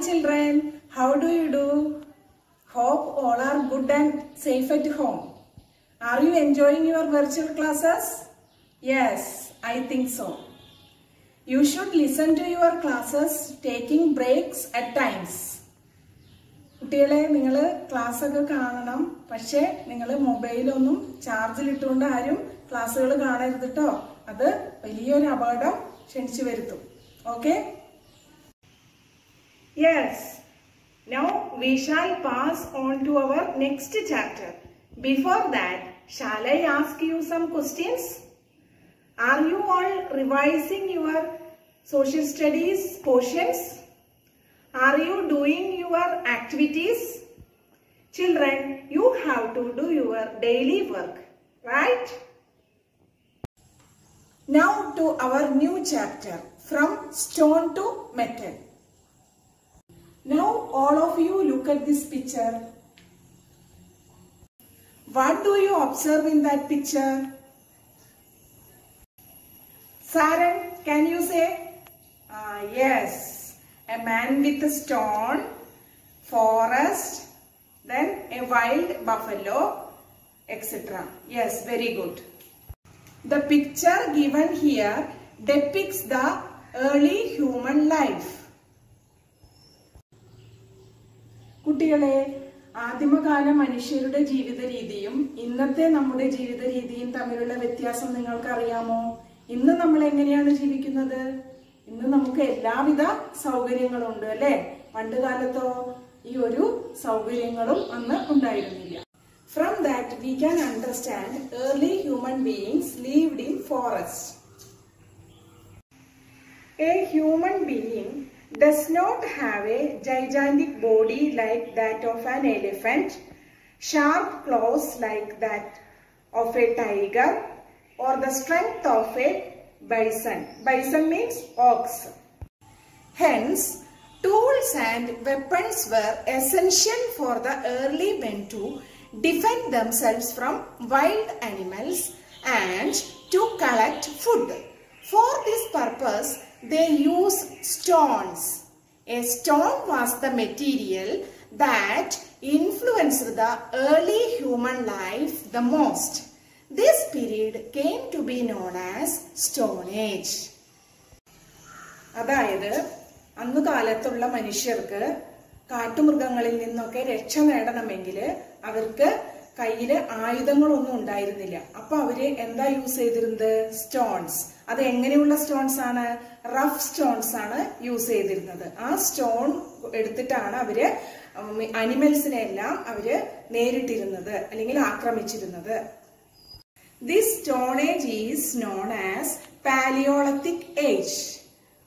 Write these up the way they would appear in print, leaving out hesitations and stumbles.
children, how do you do? Hope all are good and safe at home. Are you enjoying your virtual classes? Yes, I think so. You should listen to your classes taking breaks at times. കുട്ടികളെ നിങ്ങൾ class ഒക്കെ കാണണം. പക്ഷേ നിങ്ങൾ മൊബൈലൊന്നും ചാർജിൽ ഇട്ടുകൊണ്ട് ആരും ക്ലാസ്സുകൾ കാണരുത് ട്ടോ. അത് വലിയൊരു അപകടം ക്ഷണിച്ചു വരുത്തും. Okay? Yes. Now we shall pass on to our next chapter. Before that, shall I ask you some questions? Are you all revising your social studies portions? Are you doing your activities? Children, you have to do your daily work, right? Now to our new chapter, from stone to metal. Now all of you look at this picture. What do you observe in that picture? Saran, can you say? Yes, a man with a stone, forest, then a wild buffalo, etc. Yes, very good. The picture given here depicts the early human life. കുട്ടികളെ, ആദിമകാല മനുഷ്യരുടെ ജീവിത രീതിയും ഇന്നത്തെ നമ്മുടെ ജീവിത രീതിയും തമ്മിലുള്ള വ്യത്യാസം നിങ്ങൾക്ക് അറിയാമോ? ഇന്ന് നമ്മൾ എങ്ങനെയാണ് ജീവിക്കുന്നത്? ഇന്ന് നമുക്ക് എല്ലാവിധ സൗകര്യങ്ങളും ഉണ്ട് അല്ലേ? പണ്ട് കാലത്തോ ഈ ഒരു സൗകര്യങ്ങളും അന്ന് ഉണ്ടായിരുന്നില്ല. From that we can understand early human beings lived in forests. A human being does not have a gigantic body like that of an elephant, sharp claws like that of a tiger, or the strength of a bison. Bison means ox. Hence, tools and weapons were essential for the early men to defend themselves from wild animals and to collect food. For this purpose, they used stones. A stone was the material that influenced the early human life the most. This period came to be known as Stone Age. അതായത് അന്ന് കാലത്തുള്ള മനുഷ്യർക്ക് കാട്ടുമൃഗങ്ങളിൽ നിന്നൊക്കെ രക്ഷ നേടണമെങ്കിൽ അവർക്ക് കയ്യില് ആയുധങ്ങളൊന്നും ഉണ്ടായിരുന്നില്ല. അപ്പൊ അവര് എന്താ യൂസ് ചെയ്തിരുന്നത്? സ്റ്റോൺസ്. അത് എങ്ങനെയുള്ള സ്റ്റോൺസ് ആണ്? റഫ് സ്റ്റോൺസ് ആണ് യൂസ് ചെയ്തിരുന്നത്. ആ സ്റ്റോൺ എടുത്തിട്ടാണ് അവര് അനിമൽസിനെ എല്ലാം അവര് നേരിട്ടിരുന്നത് അല്ലെങ്കിൽ ആക്രമിച്ചിരുന്നത്. This Stone Age is known as Paleolithic Age.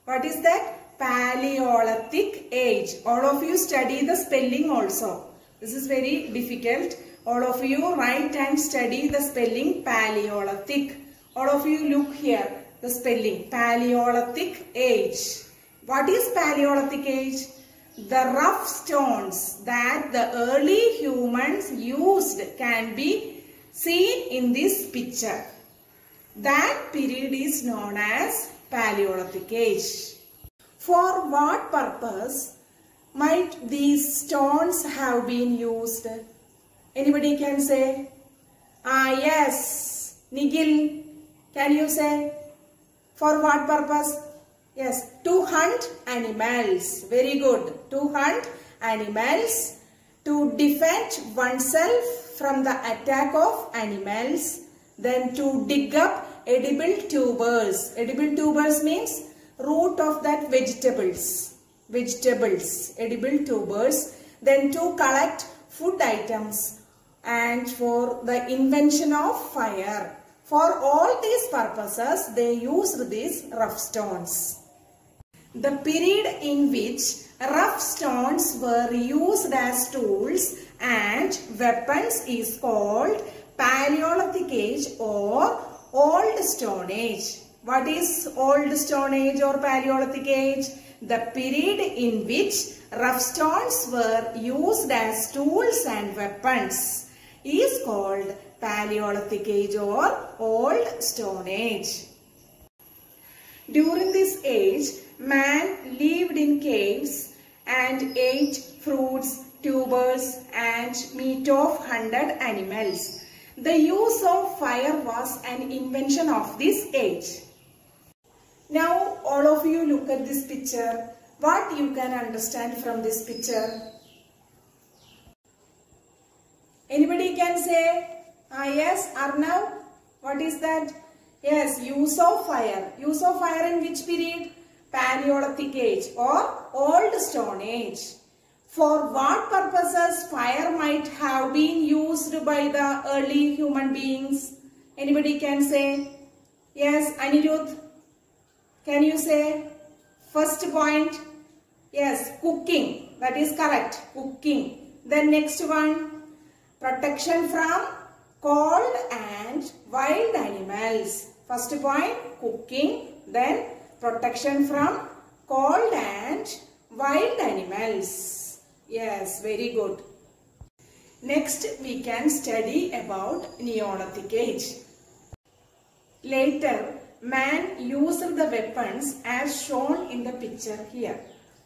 What is that? Paleolithic Age. All of you study the spelling also. This is very difficult. All of you write and study the spelling Paleolithic. All of you look here. The spelling Paleolithic Age. What is Paleolithic Age? The rough stones that the early humans used can be seen in this picture. That period is known as Paleolithic Age. For what purpose might these stones have been used? Anybody can say? Yes. Nigil, can you say? For what purpose? Yes, to hunt animals. Very good. To hunt animals. To defend oneself from the attack of animals. Then to dig up edible tubers. Edible tubers means root of that vegetables. Vegetables. Edible tubers. Then to collect food items. And for the invention of fire. For all these purposes, they used these rough stones. The period in which rough stones were used as tools and weapons is called Paleolithic Age or Old Stone Age. What is Old Stone Age or Paleolithic Age? The period in which rough stones were used as tools and weapons is called Paleolithic Age or Old Stone Age. During this age, man lived in caves and ate fruits, tubers, and meat of hunted animals. The use of fire was an invention of this age. Now all of you look at this picture. What you can understand from this picture? Anybody can say? Yes, Arnav. What is that? Yes, use of fire. Use of fire in which period? Paleolithic age or Old Stone Age. For what purposes fire might have been used by the early human beings? Anybody can say? Yes, Anirudh. Can you say? First point. Yes, cooking. That is correct. Cooking. Then next one. Protection from cold and wild animals. First point, cooking. Then protection from cold and wild animals. Yes, very good. Next, we can study about Neolithic age. Later, man used the weapons as shown in the picture here.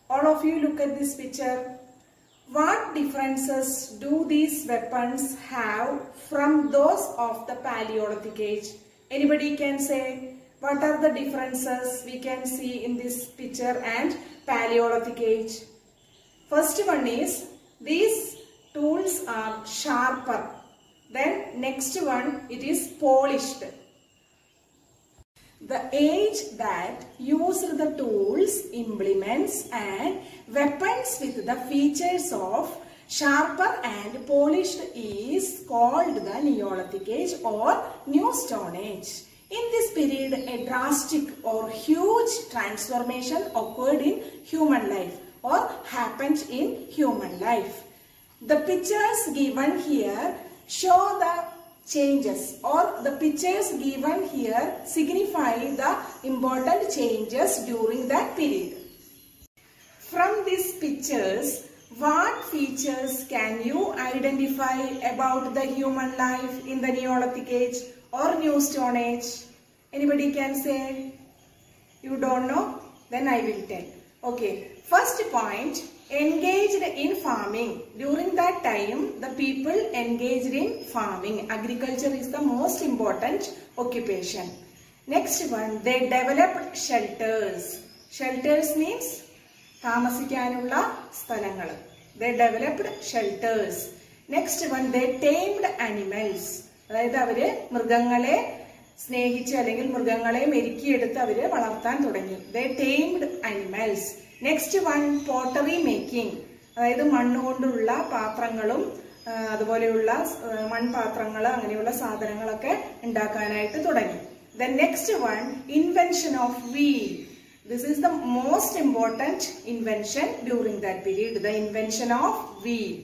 All of you look at this picture. What differences do these weapons have from those of the Paleolithic age? Anybody can say? What are the differences we can see in this picture and Paleolithic age? First one is, these tools are sharper. Then next one, it is polished. The age that used the tools, implements and weapons with the features of sharper and polished is called the Neolithic age or New Stone Age. In this period, a drastic or huge transformation occurred in human life or happened in human life. The pictures given here show the changes, or the pictures given here signify the important changes during that period. From these pictures, what features can you identify about the human life in the Neolithic age or New Stone Age? Anybody can say? You don't know? Then I will tell. Okay. First point, engaged in farming. During that time, the people engaged in farming. Agriculture is the most important occupation. Next one, they developed shelters. Shelters means താമസിക്കാനുള്ള സ്ഥലങ്ങൾ. They developed shelters. Next one, they tamed animals. അതായത് അവര് മൃഗങ്ങളെ സ്നേഹിച്ച് അല്ലെങ്കിൽ മൃഗങ്ങളെ മെരുക്കിയെടുത്ത് അവര് വളർത്താൻ തുടങ്ങി. They tamed animals. Next one, pottery making. അതായത് മണ്ണുകൊണ്ടുള്ള പാത്രങ്ങളും അതുപോലെയുള്ള മൺപാത്രങ്ങൾ അങ്ങനെയുള്ള സാധനങ്ങളൊക്കെ ഉണ്ടാക്കാനായിട്ട് തുടങ്ങി. Then next one, invention of wheel. This is the most important invention during that period, the invention of wheel.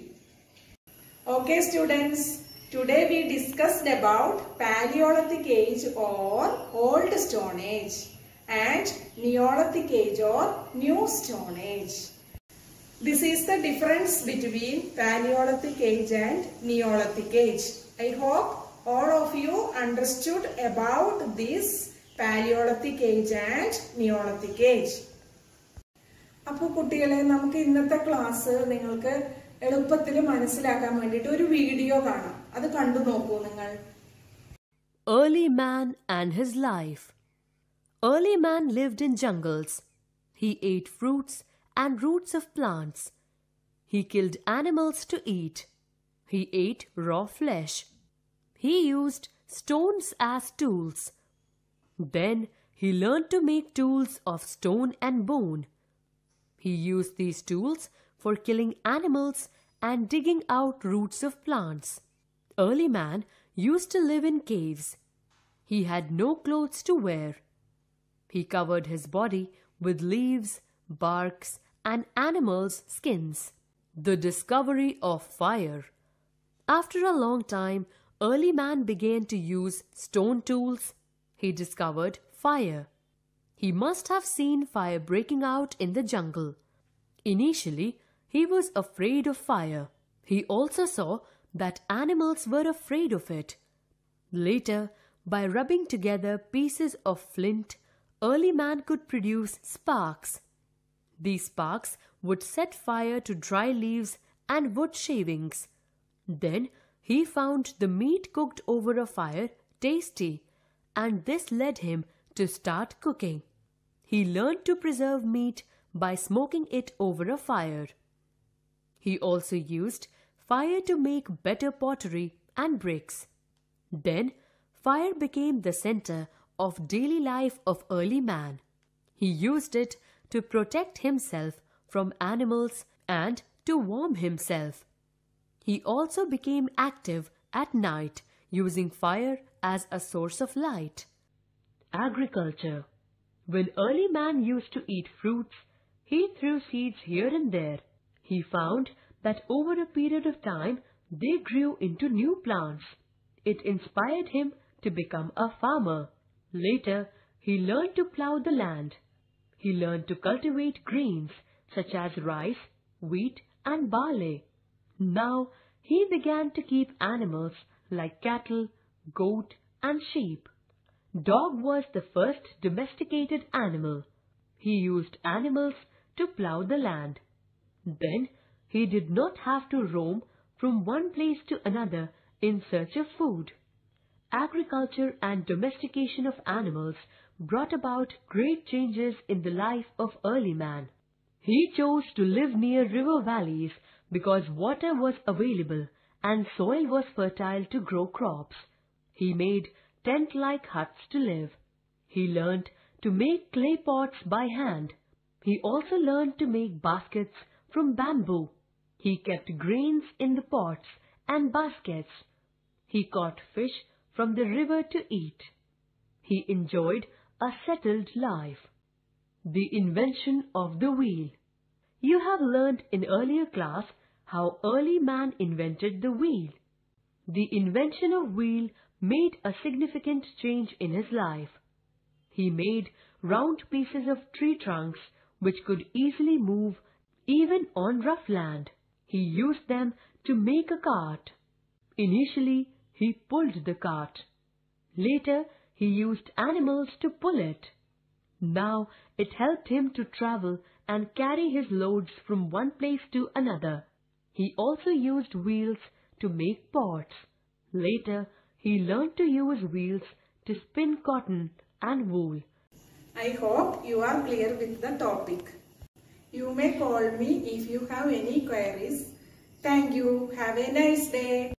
Okay students, today we discussed about Paleolithic age or Old Stone Age and Neolithic age or New Stone Age. This is the difference between Paleolithic age and Neolithic age. I hope all of you understood about this Paleolithic age and Neolithic age. അപ്പോൾ കുട്ടികളെ നമുക്ക് ഇന്നത്തെ class നിങ്ങൾക്ക് എളുപ്പത്തിൽ മനസ്സിലാക്കാൻ വേണ്ടിയിട്ട് ഒരു video കാണാം. അത് കണ്ടു നോക്കൂ നിങ്ങൾ. Early man and his life. Early man lived in jungles. He ate fruits and roots of plants. He killed animals to eat. He ate raw flesh. He used stones as tools. Then he learned to make tools of stone and bone. He used these tools for killing animals and digging out roots of plants. Early man used to live in caves. He had no clothes to wear. He covered his body with leaves, barks, and animals' skins. The discovery of fire. After a long time, early man began to use stone tools. He discovered fire. He must have seen fire breaking out in the jungle. Initially, he was afraid of fire. He also saw that animals were afraid of it. Later, by rubbing together pieces of flint, early man could produce sparks. These sparks would set fire to dry leaves and wood shavings. Then he found the meat cooked over a fire tasty, and this led him to start cooking. He learned to preserve meat by smoking it over a fire. He also used fire to make better pottery and bricks. Then fire became the center of daily life of early man. He used it to protect himself from animals and to warm himself. He also became active at night, using fire as a source of light. Agriculture. When early man used to eat fruits, he threw seeds here and there. He found that over a period of time, they grew into new plants. It inspired him to become a farmer. Later, he learned to plow the land. He learned to cultivate grains such as rice, wheat, and barley. Now, he began to keep animals like cattle, goat, and sheep. Dog was the first domesticated animal. He used animals to plow the land. Then, he did not have to roam from one place to another in search of food. Agriculture and domestication of animals brought about great changes in the life of early man. He chose to live near river valleys because water was available and soil was fertile to grow crops. He made tent-like huts to live. He learned to make clay pots by hand. He also learned to make baskets from bamboo. He kept grains in the pots and baskets. He caught fish from the river to eat. He enjoyed a settled life. The invention of the wheel. You have learned in earlier class how early man invented the wheel. The invention of wheel made a significant change in his life. He made round pieces of tree trunks which could easily move even on rough land. He used them to make a cart. Initially, he pulled the cart. Later, he used animals to pull it. Now, it helped him to travel and carry his loads from one place to another. He also used wheels to make pots. Later, he learned to use wheels to spin cotton and wool. I hope you are clear with the topic. You may call me if you have any queries. Thank you. Have a nice day.